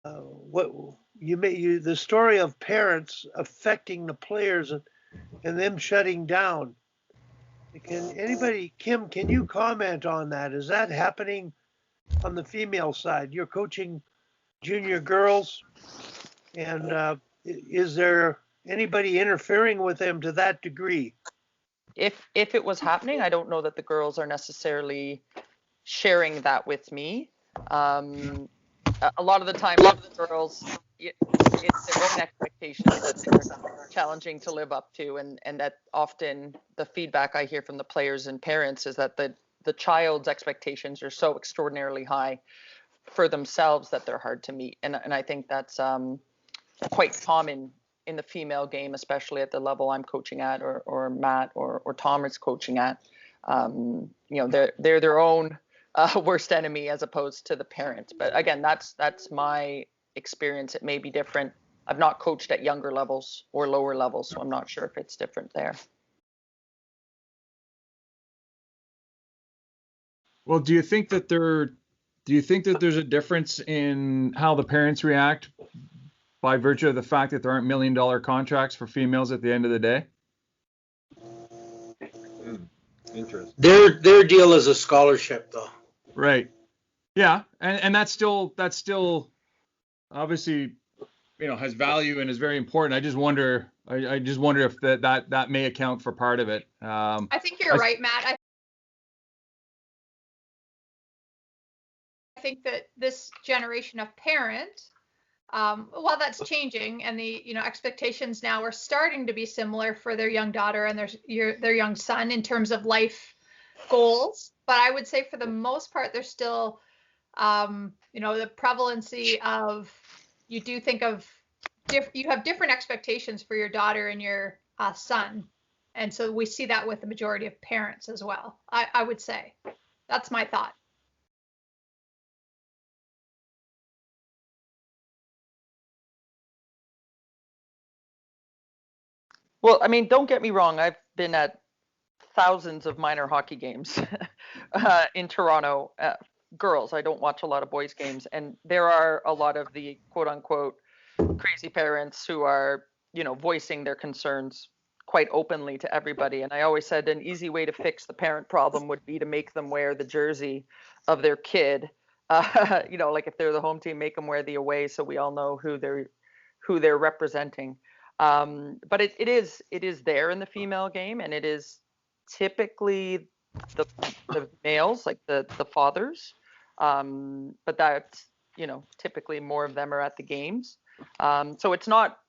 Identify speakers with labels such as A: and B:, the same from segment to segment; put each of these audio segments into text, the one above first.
A: what the story of parents affecting the players and them shutting down. Kim, can you comment on that? Is that happening on the female side? You're coaching junior girls, and is there anybody interfering with them to that degree?
B: If it was happening, I don't know that the girls are necessarily sharing that with me. A lot of the time, the girls, it's their own expectations that they're challenging to live up to, and that often the feedback I hear from the players and parents is that the child's expectations are so extraordinarily high for themselves that they're hard to meet, and I think that's quite common in the female game, especially at the level I'm coaching at, or Matt or Tom is coaching at. They're their own worst enemy as opposed to the parents. But again, that's my experience. It may be different. I've not coached at younger levels or lower levels, so I'm not sure if it's different there.
C: Well, do you think that there's a difference in how the parents react by virtue of the fact that there aren't $1 million contracts for females at the end of the day?
D: Interesting.
E: Their deal is a scholarship, though.
C: Right. Yeah, and that's still obviously, has value and is very important. I just wonder if that may account for part of it.
F: I think you're right, Matt. I think that this generation of parent, while that's changing, and the expectations now are starting to be similar for their young daughter and their young son in terms of life goals, but I would say for the most part, there's still the prevalency of you do think of you have different expectations for your daughter and your son, and so we see that with the majority of parents as well. I would say that's my thought.
B: Well, I mean, don't get me wrong. I've been at thousands of minor hockey games in Toronto. Girls, I don't watch a lot of boys games, and there are a lot of the quote unquote crazy parents who are, voicing their concerns quite openly to everybody. And I always said an easy way to fix the parent problem would be to make them wear the jersey of their kid. Like if they're the home team, make them wear the away so we all know who they're representing. But it is there in the female game, and it is typically the males, like the fathers, but that's typically more of them are at the games, so it's not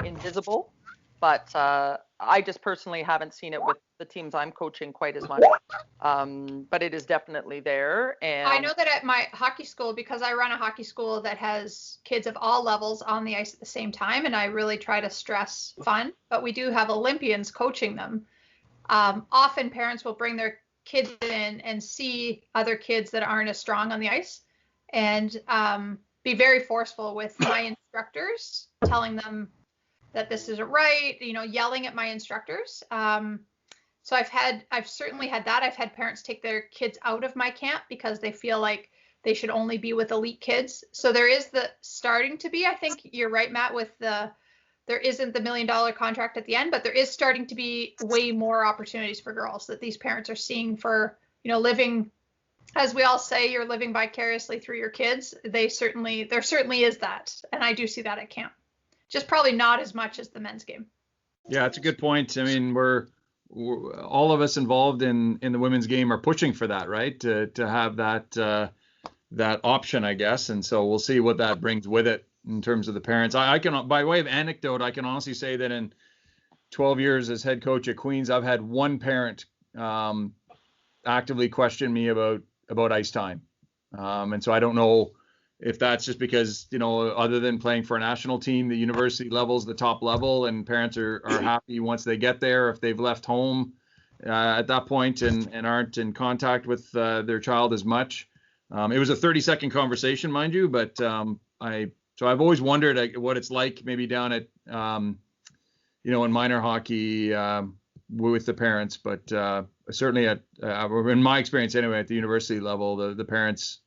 B: invisible, but I just personally haven't seen it with the teams I'm coaching quite as much, but it is definitely there. And
F: I know that at my hockey school, because I run a hockey school that has kids of all levels on the ice at the same time, and I really try to stress fun, but we do have Olympians coaching them. Often parents will bring their kids in and see other kids that aren't as strong on the ice, and be very forceful with my instructors, telling them that this isn't right, yelling at my instructors. So I've certainly had that. I've had parents take their kids out of my camp because they feel like they should only be with elite kids. So there is starting to be, I think you're right, Matt, there isn't the $1 million contract at the end, but there is starting to be way more opportunities for girls that these parents are seeing for, living, as we all say, you're living vicariously through your kids. There certainly is that. And I do see that at camp, just probably not as much as the men's game.
C: Yeah, that's a good point. I mean, we're all of us involved in the women's game are pushing for that, right? To have that option, I guess. And so we'll see what that brings with it in terms of the parents. I can, by way of anecdote, I can honestly say that in 12 years as head coach at Queens, I've had one parent actively question me about ice time. And so I don't know if that's just because, other than playing for a national team, the university level's the top level and parents are happy once they get there, if they've left home at that point and aren't in contact with their child as much. It was a 30-second conversation, mind you, but I've always wondered what it's like maybe down at, in minor hockey with the parents, but certainly in my experience anyway, at the university level, the parents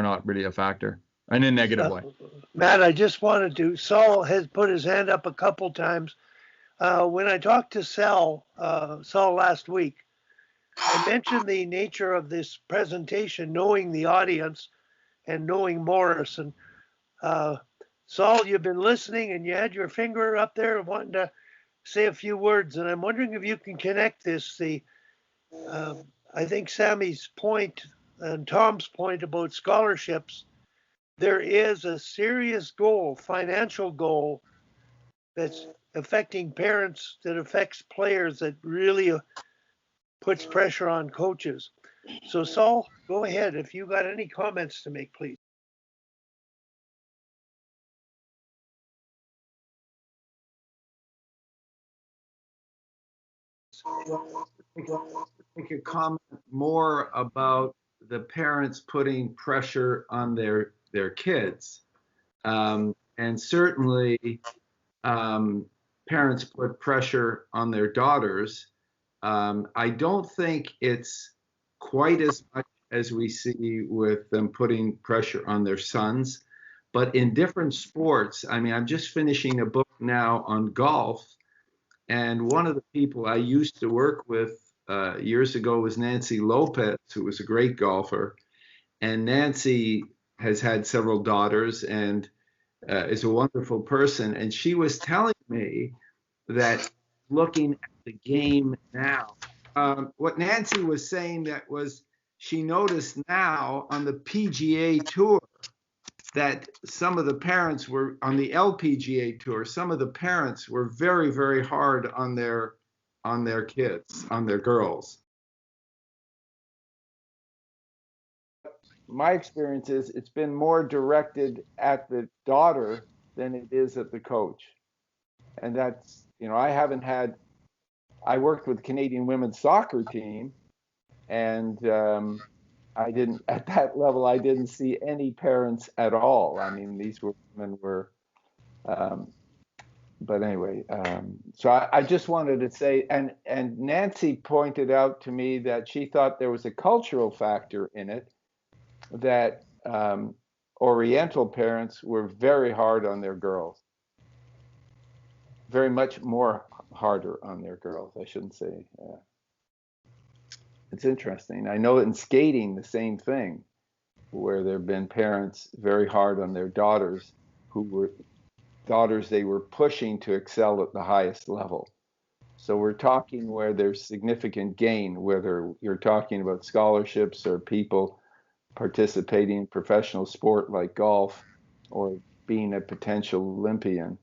C: not really a factor in a negative way.
A: Matt, I just wanted to, Saul has put his hand up a couple times. When I talked to Saul last week, I mentioned the nature of this presentation, knowing the audience and knowing Morris. And Saul, you've been listening and you had your finger up there wanting to say a few words. And I'm wondering if you can connect this. I think Sammy's point and Tom's point about scholarships, there is a serious goal, financial goal, that's affecting parents, that affects players, that really puts pressure on coaches. So Saul, go ahead. If you got any comments to make, please.
D: Make a comment more about the parents putting pressure on their kids. And certainly parents put pressure on their daughters. I don't think it's quite as much as we see with them putting pressure on their sons, but in different sports. I mean, I'm just finishing a book now on golf, and one of the people I used to work with years ago was Nancy Lopez, who was a great golfer. And Nancy has had several daughters and is a wonderful person. And she was telling me that looking at the game now, what Nancy was saying that was she noticed now on the PGA Tour that some of the parents were on the LPGA Tour, some of the parents were very, very hard on their kids, on their girls. My experience is it's been more directed at the daughter than it is at the coach. And that's, I worked with the Canadian women's soccer team, and at that level, I didn't see any parents at all. I mean, these women were, but anyway, so I just wanted to say, and Nancy pointed out to me that she thought there was a cultural factor in it, that Oriental parents were very hard on their girls, very much more harder on their girls, I shouldn't say. It's interesting. I know in skating, the same thing, where there have been parents very hard on their daughters they were pushing to excel at the highest level. So we're talking where there's significant gain, whether you're talking about scholarships or people participating in professional sport like golf or being a potential Olympian.